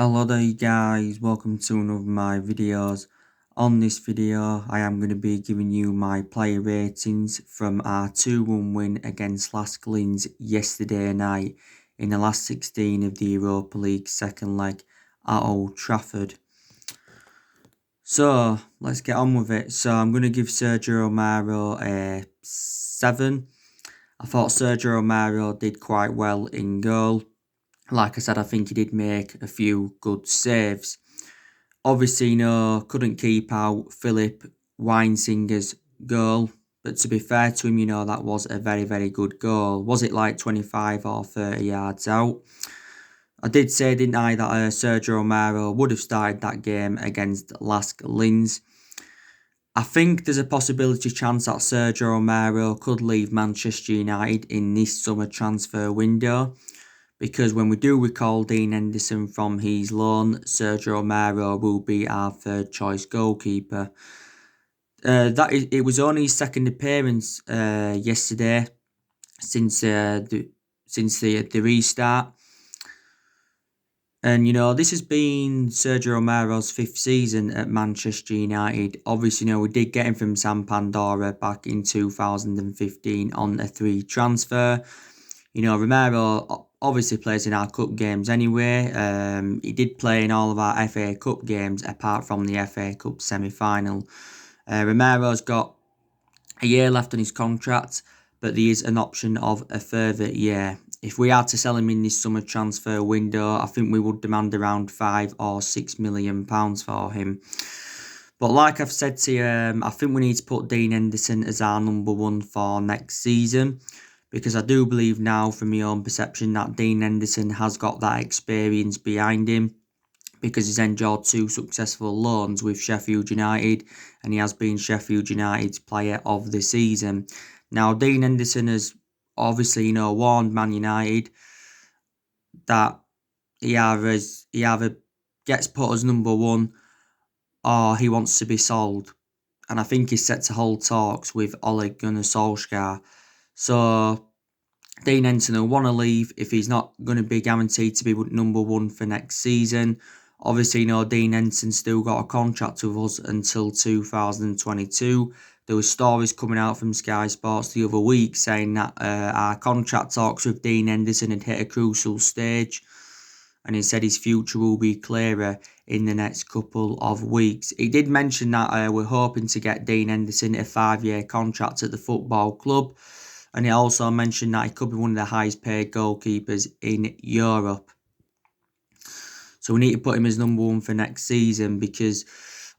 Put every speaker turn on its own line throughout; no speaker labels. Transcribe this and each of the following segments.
Hello there you guys, welcome to another of my videos. On this video I am going to be giving you my player ratings from our 2-1 win against Lask Linz yesterday night in the last 16 of the Europa League second leg at Old Trafford. So let's get on with it. So I'm going to give Sergio Romero a 7. I thought Sergio Romero did quite well in goal. Like I said, I think he did make a few good saves. Obviously, couldn't keep out Philip Weinsinger's goal. But to be fair to him, that was a very, very good goal. Was it like 25 or 30 yards out? I did say, didn't I, that Sergio Romero would have started that game against Lask Linz. I think there's a possibility chance that Sergio Romero could leave Manchester United in this summer transfer window. Because when we do recall Dean Henderson from his loan, Sergio Romero will be our third choice goalkeeper. It was only his second appearance yesterday since the restart. And this has been Sergio Romero's 5th season at Manchester United. Obviously, we did get him from San Pandora back in 2015 on a 3 transfer. Romero obviously plays in our cup games anyway. He did play in all of our FA Cup games apart from the FA Cup semi-final. Romero's got a year left on his contract, but there is an option of a further year. If we are to sell him in this summer transfer window, I think we would demand around £5 or £6 million for him. But like I've said to you, I think we need to put Dean Henderson as our number 1 for next season. Because I do believe now, from my own perception, that Dean Henderson has got that experience behind him. Because he's enjoyed 2 successful loans with Sheffield United. And he has been Sheffield United's player of the season. Now, Dean Henderson has obviously, warned Man United that he either gets put as number 1 or he wants to be sold. And I think he's set to hold talks with Ole Gunnar Solskjaer. So Dean Henderson will want to leave if he's not going to be guaranteed to be number 1 for next season. Obviously, Dean Henderson's still got a contract with us until 2022. There were stories coming out from Sky Sports the other week saying that our contract talks with Dean Henderson had hit a crucial stage. And he said his future will be clearer in the next couple of weeks. He did mention that we're hoping to get Dean Henderson a 5-year contract at the football club. And he also mentioned that he could be one of the highest paid goalkeepers in Europe. So we need to put him as number 1 for next season because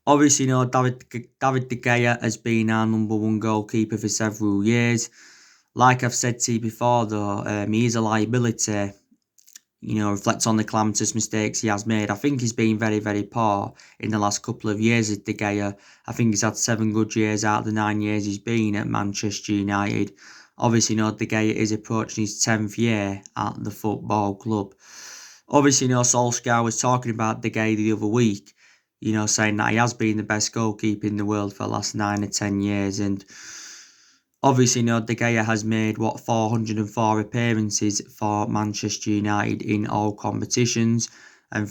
obviously, David De Gea has been our number 1 goalkeeper for several years. Like I've said to you before though, he is a liability. Reflects on the calamitous mistakes he has made. I think he's been very, very poor in the last couple of years at De Gea. I think he's had 7 good years out of the 9 years he's been at Manchester United. Obviously, De Gea is approaching his 10th year at the football club. Obviously, Solskjaer was talking about De Gea the other week, saying that he has been the best goalkeeper in the world for the last 9 or 10 years. And obviously, De Gea has made, 404 appearances for Manchester United in all competitions. And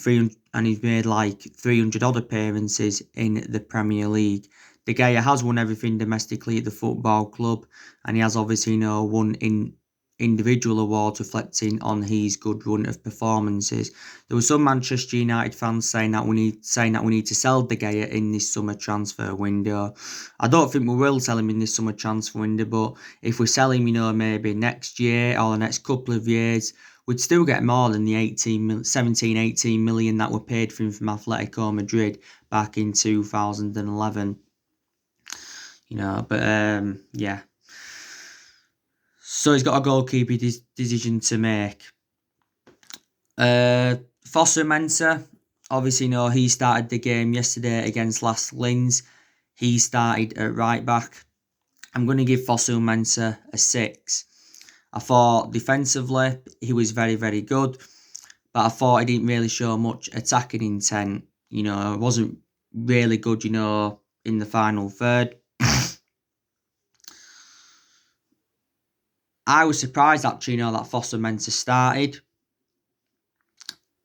he's made like 300 odd appearances in the Premier League. De Gea has won everything domestically at the football club. And he has obviously, won in individual awards reflecting on his good run of performances. There were some Manchester United fans saying that we need to sell De Gea in this summer transfer window. I don't think we will sell him in this summer transfer window, but if we sell him, maybe next year or the next couple of years, we'd still get more than the 18 million that were paid for him from Atletico Madrid back in 2011. Yeah. So he's got a goalkeeper decision to make. Fosu Mensah, obviously, he started the game yesterday against Lask Linz. He started at right back. I'm going to give Fosu Mensah a 6. I thought defensively he was very, very good, but I thought he didn't really show much attacking intent. It wasn't really good, in the final third. I was surprised actually, that Fosu Mensah started.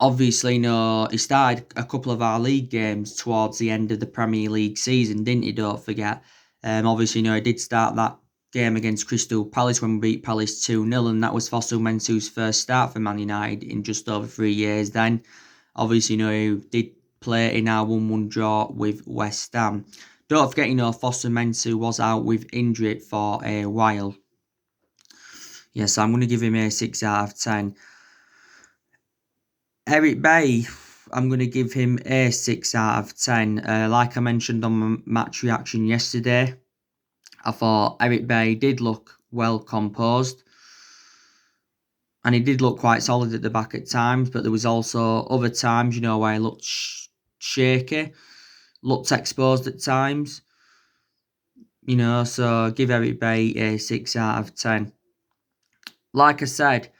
Obviously, no, he started a couple of our league games towards the end of the Premier League season, didn't he? Don't forget. Obviously, no, he did start that game against Crystal Palace when we beat Palace 2-0, and that was Fosu Mensah's first start for Man United in just over 3 years then. Obviously, he did play in our 1-1 draw with West Ham. Don't forget, Fosu Mensah was out with injury for a while. Yeah, so I'm going to give him a 6 out of 10. Eric Bay, I'm going to give him a 6 out of 10. Like I mentioned on my match reaction yesterday, I thought Eric Bay did look well composed. And he did look quite solid at the back at times, but there was also other times, where he looked shaky, looked exposed at times. So give Eric Bay a 6 out of 10. Like I said,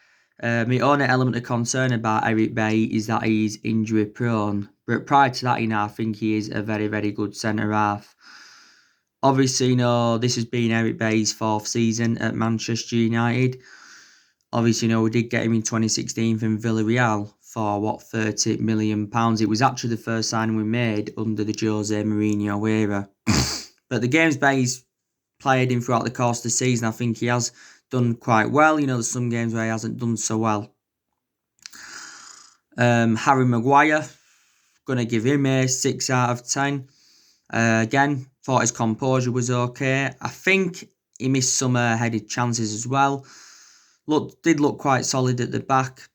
my only element of concern about Eric Bay is that he's injury prone. But prior to that, I think he is a very, very good centre half. Obviously, this has been Eric Bay's 4th season at Manchester United. Obviously, we did get him in 2016 from Villarreal for, £30 million. It was actually the first signing we made under the Jose Mourinho era. But the games Bay's played in throughout the course of the season, I think he has done quite well. There's some games where he hasn't done so well. Harry Maguire, going to give him a 6 out of 10. Again, thought his composure was okay. I think he missed some headed chances as well. Did look quite solid at the back.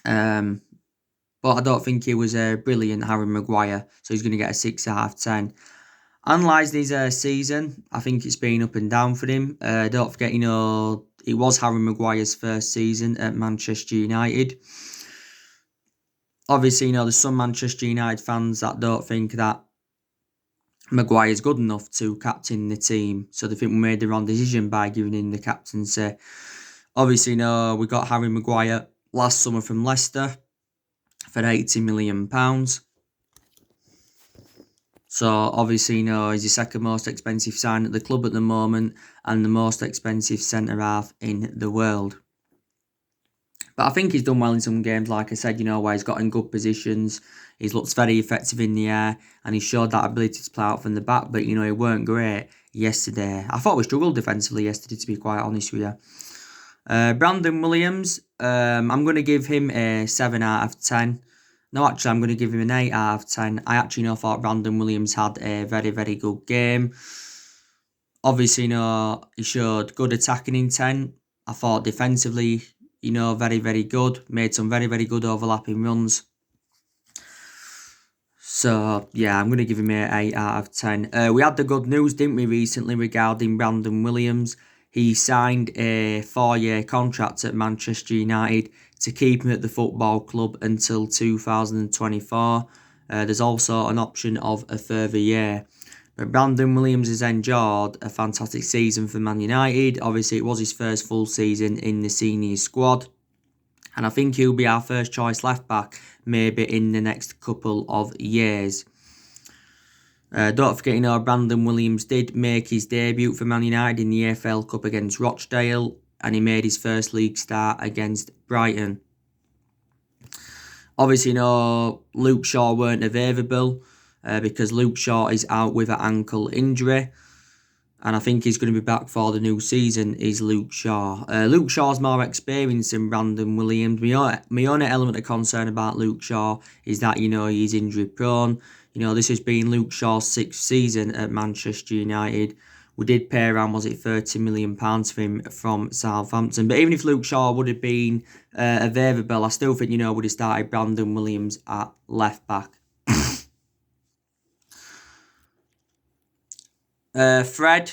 But I don't think he was a brilliant Harry Maguire. So he's going to get a 6 out of 10. Analysing his season, I think it's been up and down for him. Don't forget, it was Harry Maguire's first season at Manchester United. Obviously, there's some Manchester United fans that don't think that Maguire's good enough to captain the team. So they think we made the wrong decision by giving him the captaincy. Obviously, we got Harry Maguire last summer from Leicester for £80 million. So obviously, he's the second most expensive sign at the club at the moment and the most expensive centre half in the world. But I think he's done well in some games, like I said, where he's got in good positions. He's looked very effective in the air and he showed that ability to play out from the back. But, he weren't great yesterday. I thought we struggled defensively yesterday, to be quite honest with you. Brandon Williams, I'm going to give him a 7 out of 10. No, actually, I'm going to give him an 8 out of 10. I actually thought Brandon Williams had a very, very good game. Obviously, he showed good attacking intent. I thought defensively, very, very good. Made some very, very good overlapping runs. So, yeah, I'm going to give him an 8 out of 10. We had the good news, didn't we, recently regarding Brandon Williams. He signed a 4-year contract at Manchester United to keep him at the football club until 2024. There's also an option of a further year. But Brandon Williams has enjoyed a fantastic season for Man United. Obviously, it was his first full season in the senior squad. And I think he'll be our first choice left back maybe in the next couple of years. Don't forget, Brandon Williams did make his debut for Man United in the AFL Cup against Rochdale. And he made his first league start against Brighton. Obviously, Luke Shaw weren't available because Luke Shaw is out with an ankle injury. And I think he's going to be back for the new season, is Luke Shaw. Luke Shaw's more experienced than Brandon Williams. My only element of concern about Luke Shaw is that, he's injury prone. This has been Luke Shaw's 6th season at Manchester United. We did pay around, £30 million for him from Southampton. But even if Luke Shaw would have been available, I still think, would have started Brandon Williams at left back. Fred,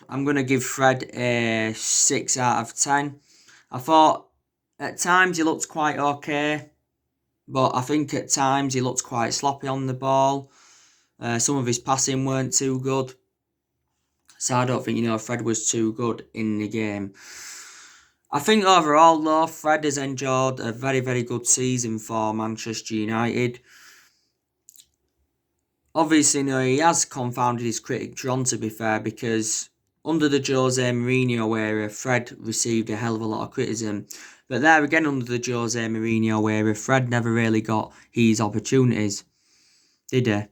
I'm going to give Fred a 6 out of 10. I thought at times he looked quite okay, but I think at times he looked quite sloppy on the ball. Some of his passing weren't too good. So I don't think, Fred was too good in the game. I think overall, though, Fred has enjoyed a very, very good season for Manchester United. Obviously, he has confounded his critic Tron, to be fair, because under the Jose Mourinho era, Fred received a hell of a lot of criticism. But there again, under the Jose Mourinho era, Fred never really got his opportunities, did he?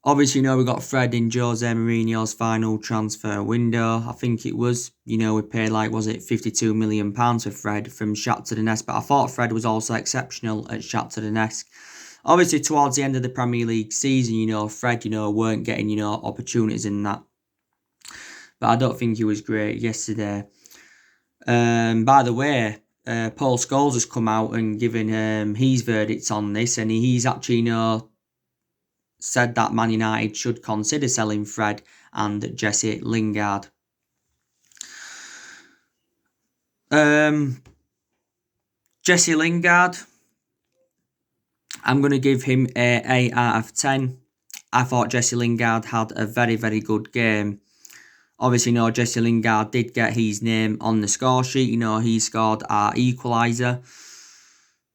Obviously, we got Fred in Jose Mourinho's final transfer window. I think it was, we paid was it £52 million for Fred from Shakhtar Donetsk. But I thought Fred was also exceptional at Shakhtar Donetsk. Obviously, towards the end of the Premier League season, Fred, weren't getting, opportunities in that. But I don't think he was great yesterday. By the way, Paul Scholes has come out and given his verdicts on this, and he's actually, said that Man United should consider selling Fred and Jesse Lingard. Jesse Lingard, I'm going to give him a 8 out of 10. I thought Jesse Lingard had a very, very good game. Obviously, Jesse Lingard did get his name on the score sheet. He scored our equaliser.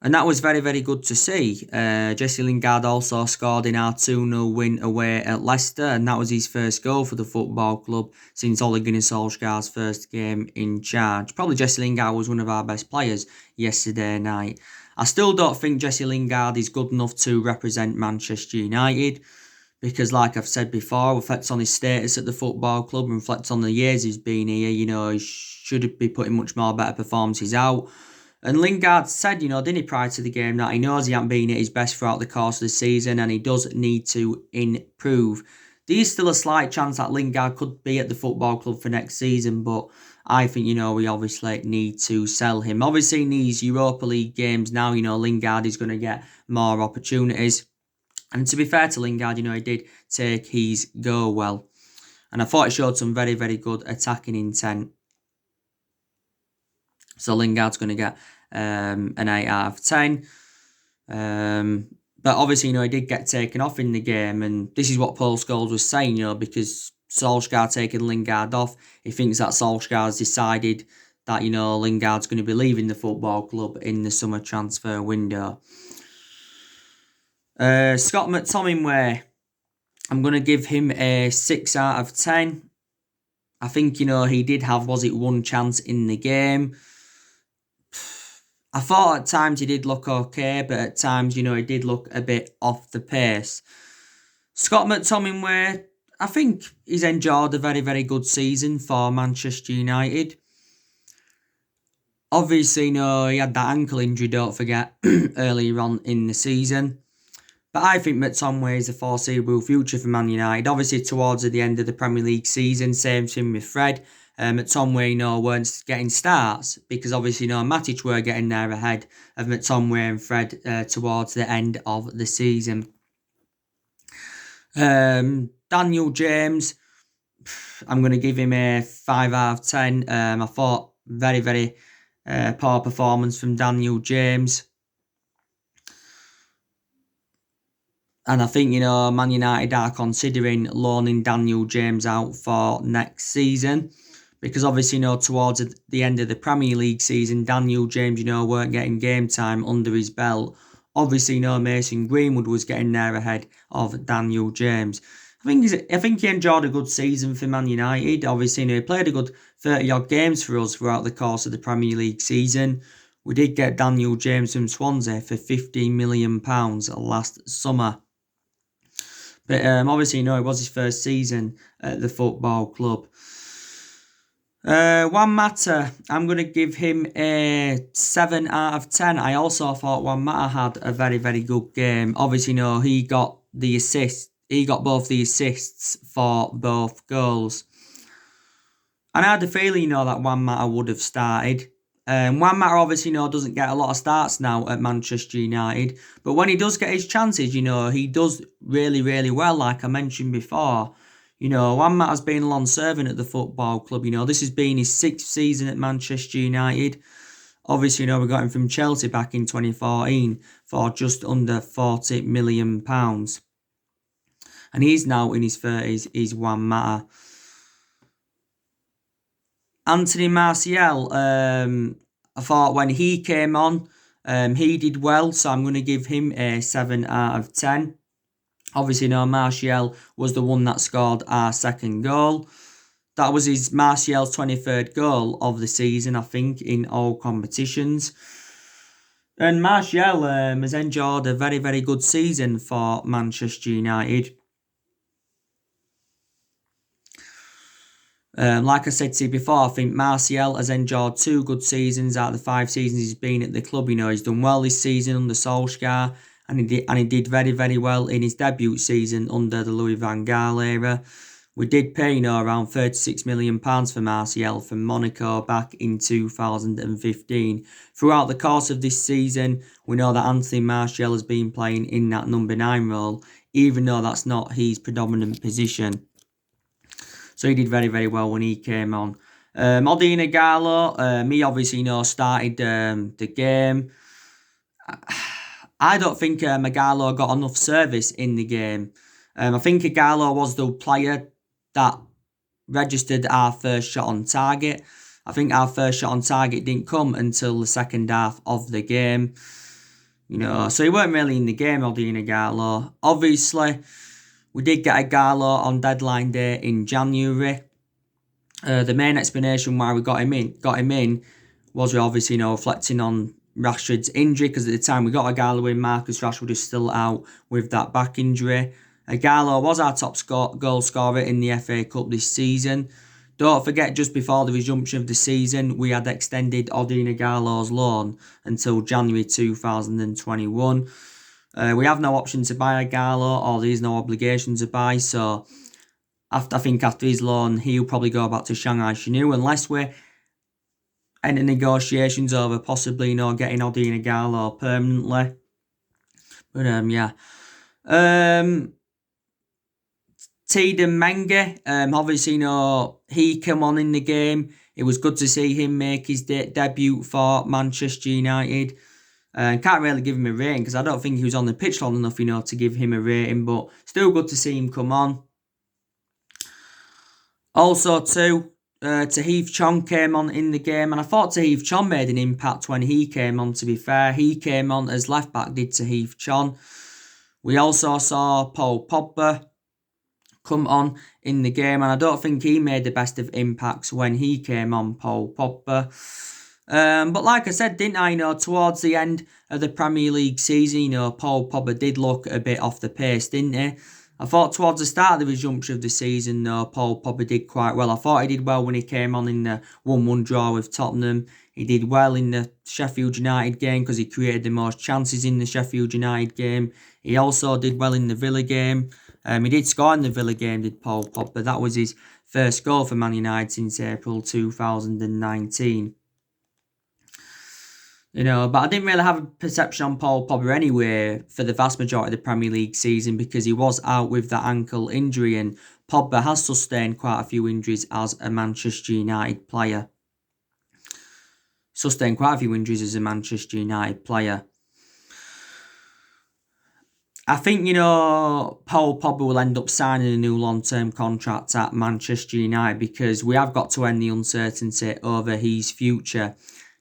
And that was very, very good to see. Jesse Lingard also scored in our 2-0 win away at Leicester, and that was his first goal for the football club since Ole Gunnar Solskjaer's first game in charge. Probably Jesse Lingard was one of our best players yesterday night. I still don't think Jesse Lingard is good enough to represent Manchester United because, like I've said before, reflects on his status at the football club and reflects on the years he's been here. He should be putting much more better performances out. And Lingard said, didn't he, prior to the game, that he knows he hasn't been at his best throughout the course of the season and he does need to improve. There is still a slight chance that Lingard could be at the football club for next season, but I think, we obviously need to sell him. Obviously, in these Europa League games now, Lingard is going to get more opportunities. And to be fair to Lingard, he did take his goal well. And I thought he showed some very, very good attacking intent. So Lingard's going to get an 8 out of 10. But obviously, he did get taken off in the game. And this is what Paul Scholes was saying, because Solskjaer taking Lingard off, he thinks that Solskjaer's decided that, Lingard's going to be leaving the football club in the summer transfer window. Scott McTominay, I'm going to give him a 6 out of 10. I think, he did have, one chance in the game. I thought at times he did look okay, but at times, he did look a bit off the pace. Scott McTominay, I think he's enjoyed a very, very good season for Manchester United. Obviously, he had that ankle injury, don't forget, earlier on in the season. But I think McTominay is a foreseeable future for Man United. Obviously, towards the end of the Premier League season, same thing with Fred. McTominay, weren't getting starts because obviously, Matic were getting there ahead of McTominay and Fred towards the end of the season. Daniel James, I'm going to give him a 5 out of 10. I thought very, very poor performance from Daniel James. And I think, Man United are considering loaning Daniel James out for next season. Because obviously, towards the end of the Premier League season, Daniel James, weren't getting game time under his belt. Obviously, Mason Greenwood was getting there ahead of Daniel James. I think he enjoyed a good season for Man United. Obviously, he played a good 30-odd games for us throughout the course of the Premier League season. We did get Daniel James from Swansea for £15 million last summer. But obviously, it was his first season at the football club. Juan Mata, I'm going to give him a 7 out of 10. I also thought Juan Mata had a very, very good game. Obviously, he got the assist. He got both the assists for both goals. And I had a feeling, that Juan Mata would have started. Juan Mata obviously, doesn't get a lot of starts now at Manchester United. But when he does get his chances, he does really, really well, like I mentioned before. Juan Mata's been a long servant at the football club. This has been his 6th season at Manchester United. Obviously, we got him from Chelsea back in 2014 for just under £40 million. And he's now in his 30s, he's Juan Mata. Anthony Martial, I thought when he came on, he did well. So I'm going to give him a 7 out of 10. Obviously, Martial was the one that scored our second goal. That was his Martial's 23rd goal of the season, I think, in all competitions. And Martial has enjoyed a very, very good season for Manchester United. Like I said to you before, I think Martial has enjoyed 2 good seasons out of the 5 seasons he's been at the club. He's done well this season under Solskjaer, and he did very, very well in his debut season under the Louis van Gaal era. We did pay, around £36 million for Martial from Monaco back in 2015. Throughout the course of this season, we know that Anthony Martial has been playing in that number 9 role, even though that's not his predominant position. So he did very, very well when he came on. Odin Ighalo, he obviously, started the game. I don't think Ighalo got enough service in the game. I think Ighalo was the player that registered our first shot on target. I think our first shot on target didn't come until the second half of the game. So he weren't really in the game, Odin Ighalo. Obviously, we did get Ighalo on deadline day in January. The main explanation why we got him in was we obviously, reflecting on Rashford's injury, because at the time we got Ighalo in, Marcus Rashford is still out with that back injury. Ighalo was our top goal scorer in the FA Cup this season. Don't forget, just before the resumption of the season, we had extended Odin Ighalo's loan until January 2021. We have no option to buy Ighalo, or there's no obligation to buy, so I think after his loan, he'll probably go back to Shanghai Shenhua, unless we're in negotiations over possibly, getting Odin Ighalo permanently. But, yeah. Tiedemann Menge, obviously, he came on in the game. It was good to see him make his debut for Manchester United. Can't really give him a rating because I don't think he was on the pitch long enough, to give him a rating. But still good to see him come on. Also, too, Tahith Chong came on in the game, and I thought Tahith Chong made an impact when he came on, to be fair. He came on as left-back, did Tahith Chong. We also saw Paul Pogba come on in the game, and I don't think he made the best of impacts when he came on, Paul Pogba. But like I said, didn't I, towards the end of the Premier League season, Paul Pogba did look a bit off the pace, didn't he? I thought towards the start of the resumption of the season, Paul Pogba did quite well. I thought he did well when he came on in the 1-1 draw with Tottenham. He did well in the Sheffield United game because he created the most chances in the Sheffield United game. He also did well in the Villa game. He did score in the Villa game, did Paul Pogba. That was his first goal for Man United since April 2019. But I didn't really have a perception on Paul Pogba anyway for the vast majority of the Premier League season because he was out with that ankle injury, and Pogba has sustained quite a few injuries as a Manchester United player. Sustained quite a few injuries as a Manchester United player. I think, Paul Pogba will end up signing a new long-term contract at Manchester United because we have got to end the uncertainty over his future.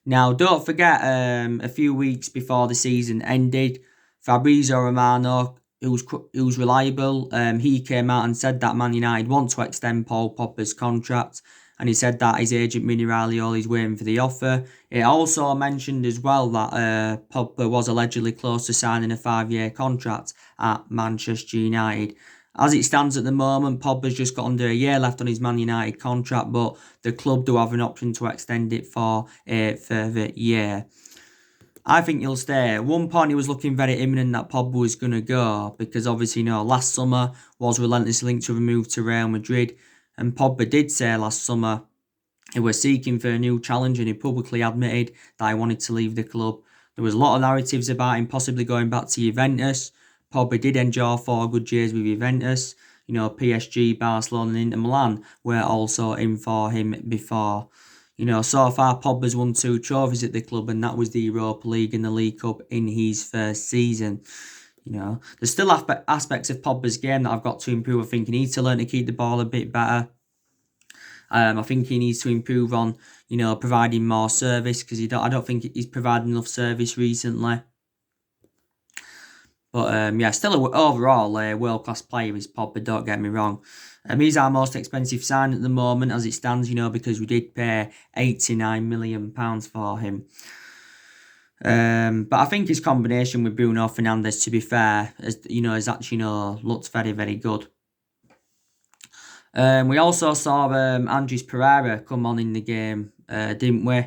Now, don't forget, a few weeks before the season ended, Fabrizio Romano, who's reliable, he came out and said that Man United want to extend Paul Pogba's contract, and he said that his agent Mini Raiola is waiting for the offer. It also mentioned as well that Pogba was allegedly close to signing a 5-year contract at Manchester United. As it stands at the moment, Pogba's just got under a year left on his Man United contract, but the club do have an option to extend it for a further year. I think he'll stay. At one point, it was looking very imminent that Pogba was going to go because obviously, last summer was relentlessly linked to a move to Real Madrid, and Pogba did say last summer he was seeking for a new challenge, and he publicly admitted that he wanted to leave the club. There was a lot of narratives about him possibly going back to Juventus. Pogba did enjoy 4 good years with Juventus. PSG, Barcelona and Inter Milan were also in for him before. So far Pogba's won 2 trophies at the club, and that was the Europa League and the League Cup in his first season. There's still aspects of Pogba's game that I've got to improve. I think he needs to learn to keep the ball a bit better. I think he needs to improve on, providing more service because I don't think he's provided enough service recently. But yeah, still overall a world-class player is Pogba, don't get me wrong. He's our most expensive sign at the moment as it stands, because we did pay £89 million for him. But I think his combination with Bruno Fernandes, to be fair, has actually looked very, very good. We also saw Andres Pereira come on in the game, didn't we?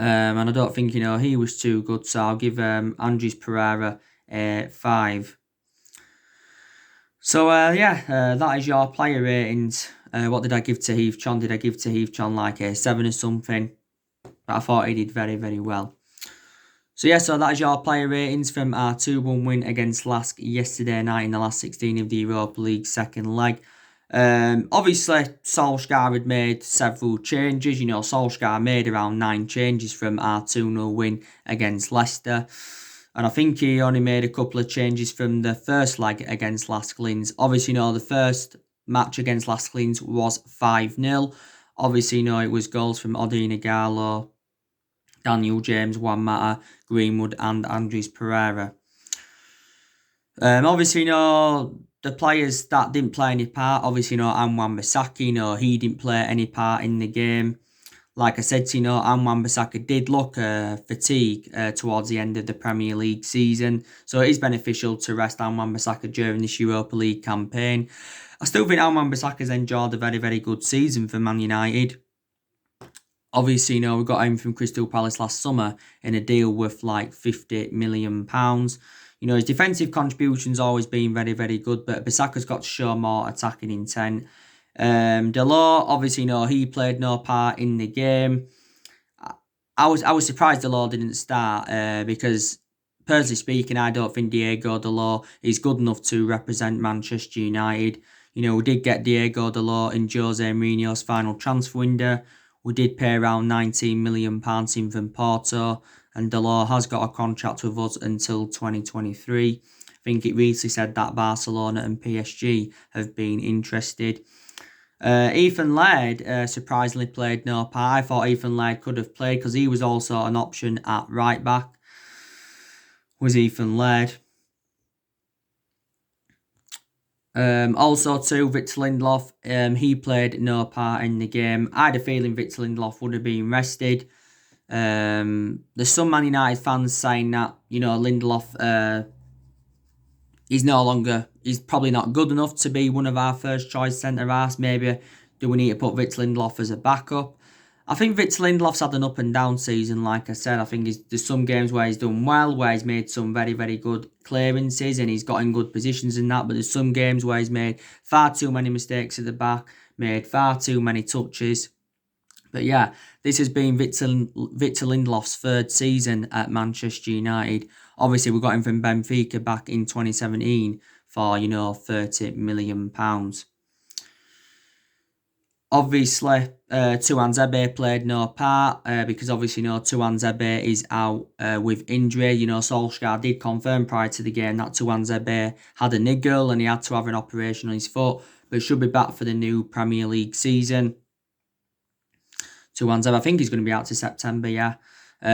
And I don't think he was too good, so I'll give Andres Pereira a 5. So yeah, that is your player ratings. What did I give to Heath Chon? Did I give to Heath Chon like a 7 or something? But I thought he did very, very well. So yeah, so that is your player ratings from our 2-1 win against Lask yesterday night in the last 16 of the Europa League second leg. Obviously, Solskjaer had made several changes. Solskjaer made around 9 changes from our 2-0 win against Leicester. And I think he only made a couple of changes from the first leg against Lask Linz. Obviously, the first match against Lask Linz was 5-0. Obviously, it was goals from Odin Igalo, Daniel James, Juan Mata, Greenwood and Andres Pereira. Obviously, the players that didn't play any part, obviously, Anwan Bissaka, he didn't play any part in the game. Like I said, Anwan Bissaka did look fatigued towards the end of the Premier League season. So it is beneficial to rest Anwan Bissaka during this Europa League campaign. I still think Anwan Bissaka's enjoyed a very, very good season for Man United. Obviously, we got him from Crystal Palace last summer in a deal worth like £50 million. His defensive contribution's always been very, very good, but Bissaka's got to show more attacking intent. Delors, obviously, he played no part in the game. I was surprised Delors didn't start because, personally speaking, I don't think Diego Delors is good enough to represent Manchester United. We did get Diego Delors in Jose Mourinho's final transfer window. We did pay around £19 million in from Porto, and Delors has got a contract with us until 2023. I think it recently said that Barcelona and PSG have been interested. Ethan Laird surprisingly played no part. I thought Ethan Laird could have played because he was also an option at right back. Was Ethan Laird. Also too, Victor Lindelof, he played no part in the game. I had a feeling Victor Lindelof would have been rested. There's some Man United fans saying that, Lindelof, he's probably not good enough to be one of our first choice centre-halves. Maybe do we need to put Victor Lindelof as a backup? I think Victor Lindelof's had an up and down season, like I said. I think there's some games where he's done well, where he's made some very, very good clearances and he's got in good positions in that. But there's some games where he's made far too many mistakes at the back, made far too many touches. But yeah, this has been Victor Lindelof's third season at Manchester United. Obviously, we got him from Benfica back in 2017 for, £30 million. Obviously, Tuanzebe played no part because obviously, Tuanzebe is out with injury. Solskjaer did confirm prior to the game that Tuanzebe had a niggle and he had to have an operation on his foot, but should be back for the new Premier League season. Tuanzebe, I think he's going to be out to September, yeah.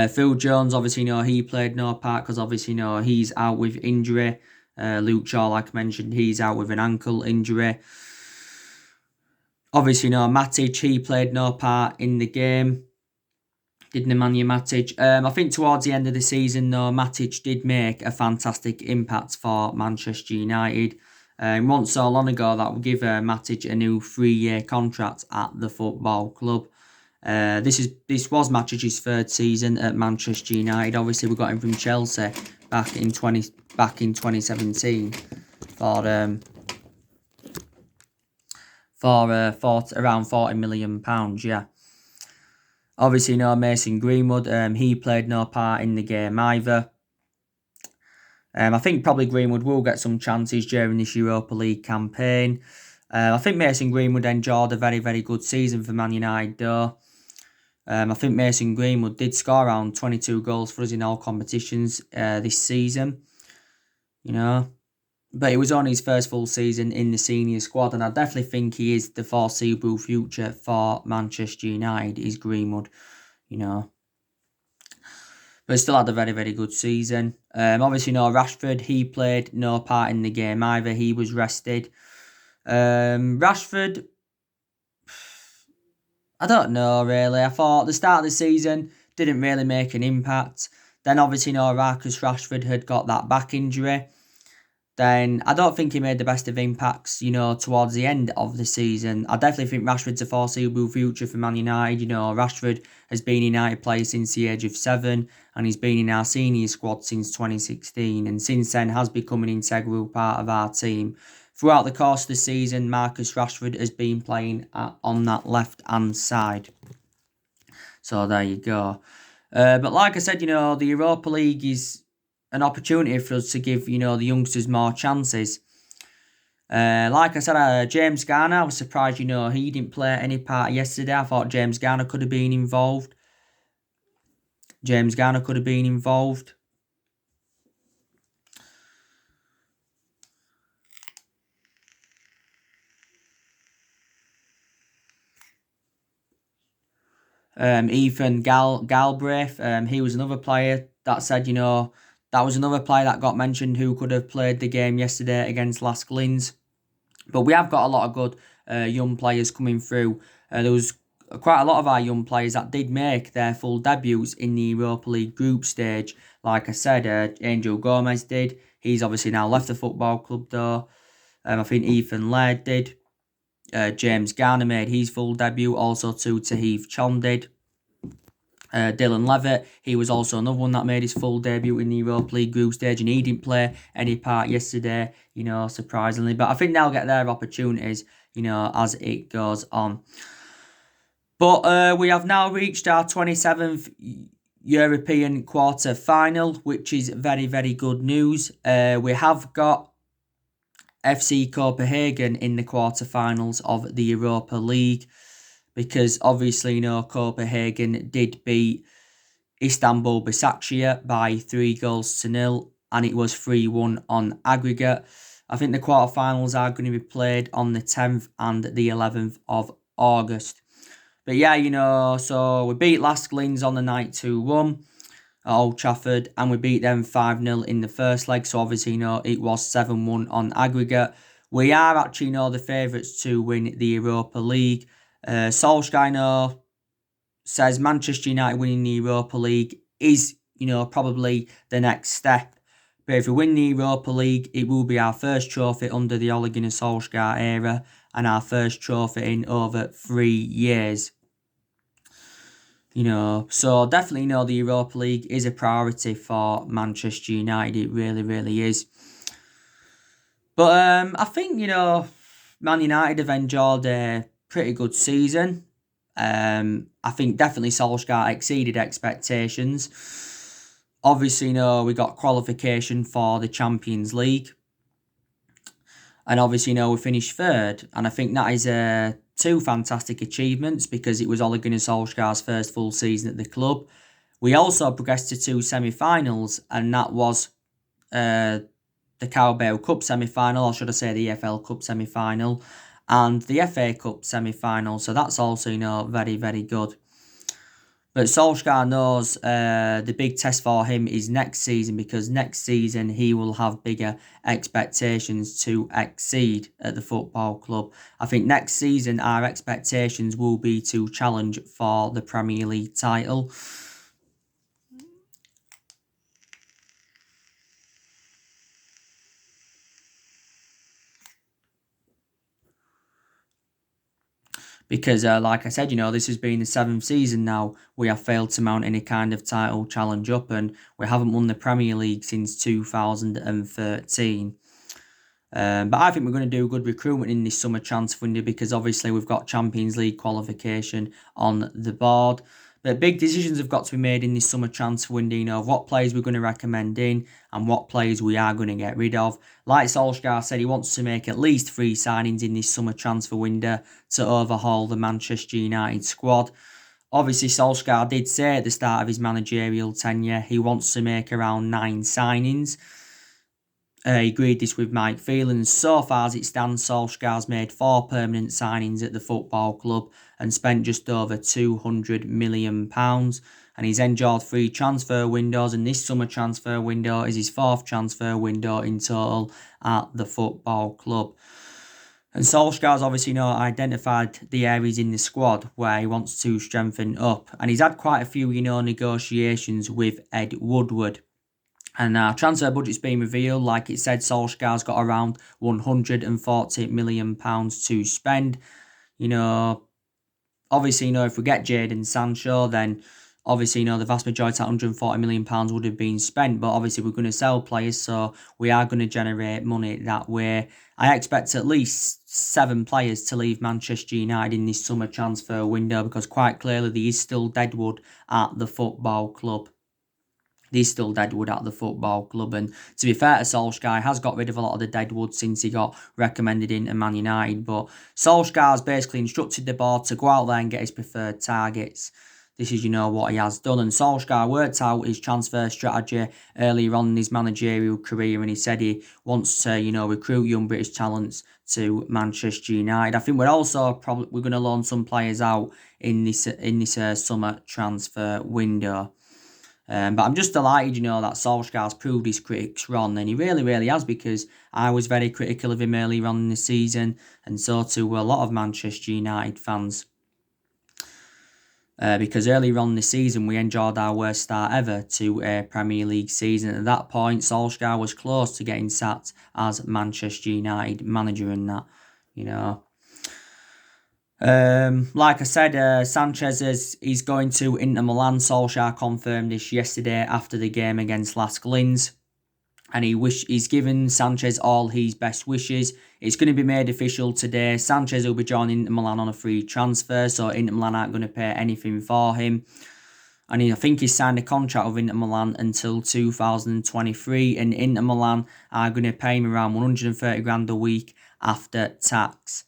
Phil Jones, obviously, he played no part because obviously, he's out with injury. Luke Shaw, like I mentioned, he's out with an ankle injury. Obviously, Matic, he played no part in the game. Did Nemanja Matic. I think towards the end of the season, though, Matic did make a fantastic impact for Manchester United. It wasn't so long ago that we give Matic a new 3-year contract at the football club. This was Matic's third season at Manchester United. Obviously, we got him from Chelsea back in 2017 for around £40 million, yeah. Obviously, Mason Greenwood, he played no part in the game either. I think probably Greenwood will get some chances during this Europa League campaign. I think Mason Greenwood enjoyed a very, very good season for Man United, though. I think Mason Greenwood did score around 22 goals for us in all competitions this season. But it was only his first full season in the senior squad, and I definitely think he is the foreseeable future for Manchester United, is Greenwood, but still had a very, very good season. Obviously, Rashford, he played no part in the game either. He was rested. Rashford, I don't know really. I thought the start of the season didn't really make an impact. Then obviously, Marcus Rashford had got that back injury. Then I don't think he made the best of impacts, towards the end of the season. I definitely think Rashford's a foreseeable future for Man United. Rashford has been a United player since the age of 7, and he's been in our senior squad since 2016, and since then has become an integral part of our team. Throughout the course of the season, Marcus Rashford has been playing on that left-hand side. So there you go. But like I said, the Europa League is an opportunity for us to give, the youngsters more chances. Like I said, James Garner, I was surprised, he didn't play any part yesterday. I thought James Garner could have been involved. Ethan Galbraith, he was another player that said, that was another player that got mentioned who could have played the game yesterday against Lask Linz. But we have got a lot of good young players coming through. There was quite a lot of our young players that did make their full debuts in the Europa League group stage. Like I said, Angel Gomez did. He's obviously now left the football club though. I think Ethan Laird did. James Garner made his full debut. Also too, Tahith Chon did. Dylan Levitt, he was also another one that made his full debut in the Europa League group stage, and he didn't play any part yesterday, surprisingly. But I think they'll get their opportunities, as it goes on. But we have now reached our 27th European quarter final, which is very, very good news. We have got FC Copenhagen in the quarterfinals of the Europa League, because obviously, Copenhagen did beat Istanbul Başakşehir by 3-0, and it was 3-1 on aggregate. I think the quarterfinals are going to be played on the 10th and the 11th of August. But yeah, so we beat Lask Linz on the night 2-1 at Old Trafford, and we beat them 5-0 in the first leg. So obviously, it was 7-1 on aggregate. We are actually, the favourites to win the Europa League. Solskjaer, says Manchester United winning the Europa League is, probably the next step. But if we win the Europa League, it will be our first trophy under the Ole Gunnar Solskjaer era, and our first trophy in over 3 years. So definitely, the Europa League is a priority for Manchester United. It really, really is. But I think, Man United have enjoyed a pretty good season. I think definitely Solskjaer exceeded expectations. Obviously, we got qualification for the Champions League. And obviously, we finished third. And I think that is two fantastic achievements, because it was Ole Gunnar Solskjaer's first full season at the club. We also progressed to 2 semi-finals, and that was the Carabao Cup semi-final, or should I say the EFL Cup semi-final, and the FA Cup semi-final. So that's also, very, very good. But Solskjaer knows the big test for him is next season, because next season he will have bigger expectations to exceed at the football club. I think next season our expectations will be to challenge for the Premier League title. Because, like I said, this has been the 7th season now. We have failed to mount any kind of title challenge up, and we haven't won the Premier League since 2013. But I think we're going to do good recruitment in this summer transfer window, because obviously we've got Champions League qualification on the board. But big decisions have got to be made in this summer transfer window, of what players we're going to recommend in and what players we are going to get rid of. Like Solskjaer said, he wants to make at least 3 signings in this summer transfer window to overhaul the Manchester United squad. Obviously, Solskjaer did say at the start of his managerial tenure he wants to make around 9 signings. He agreed this with Mike Phelan. So far as it stands, Solskjaer's made 4 permanent signings at the football club and spent just over £200 million. And he's enjoyed 3 transfer windows, and this summer transfer window is his 4th transfer window in total at the football club. And Solskjaer's obviously identified the areas in the squad where he wants to strengthen up. And he's had quite a few, negotiations with Ed Woodward. And transfer budget's been revealed. Like it said, Solskjaer's got around £140 million to spend. Obviously, if we get Jadon Sancho, then obviously, the vast majority of that £140 million would have been spent. But obviously, we're going to sell players, so we are going to generate money that way. I expect at least 7 players to leave Manchester United in this summer transfer window, because quite clearly there is still deadwood at the football club. He's still deadwood at the football club, and to be fair to Solskjaer, has got rid of a lot of the deadwood since he got recommended into Man United. But Solskjaer's basically instructed the board to go out there and get his preferred targets. This is, what he has done. And Solskjaer worked out his transfer strategy earlier on in his managerial career, and he said he wants to, recruit young British talents to Manchester United. I think we're also we're going to loan some players out in this summer transfer window. But I'm just delighted, that Solskjaer's proved his critics wrong, and he really, really has, because I was very critical of him earlier on in the season, and so too were a lot of Manchester United fans. Because earlier on in the season, we enjoyed our worst start ever to a Premier League season. At that point, Solskjaer was close to getting sacked as Manchester United manager and that, Like I said, Sanchez is going to Inter Milan. Solskjaer confirmed this yesterday after the game against Lask Linz, and he's given Sanchez all his best wishes. It's going to be made official today. Sanchez will be joining Inter Milan on a free transfer, so Inter Milan aren't going to pay anything for him. And I think he's signed a contract with Inter Milan until 2023, and Inter Milan are going to pay him around 130 grand a week after tax.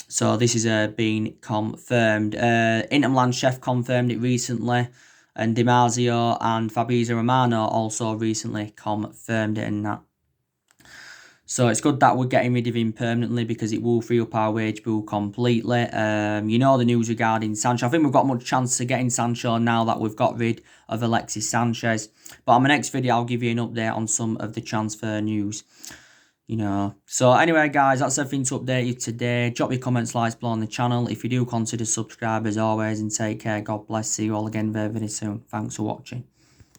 So this is being confirmed. Inter Milan chef confirmed it recently, and Di Marzio and Fabrizio Romano also recently confirmed it and that. So it's good that we're getting rid of him permanently, because it will free up our wage bill completely. The news regarding Sancho. I think we've got much chance of getting Sancho now that we've got rid of Alexis Sanchez. But on my next video, I'll give you an update on some of the transfer news. So anyway, guys, that's everything to update you today. Drop your comments, likes below on the channel. If you do, consider subscribe as always, and take care. God bless. See you all again very, very soon. Thanks for watching.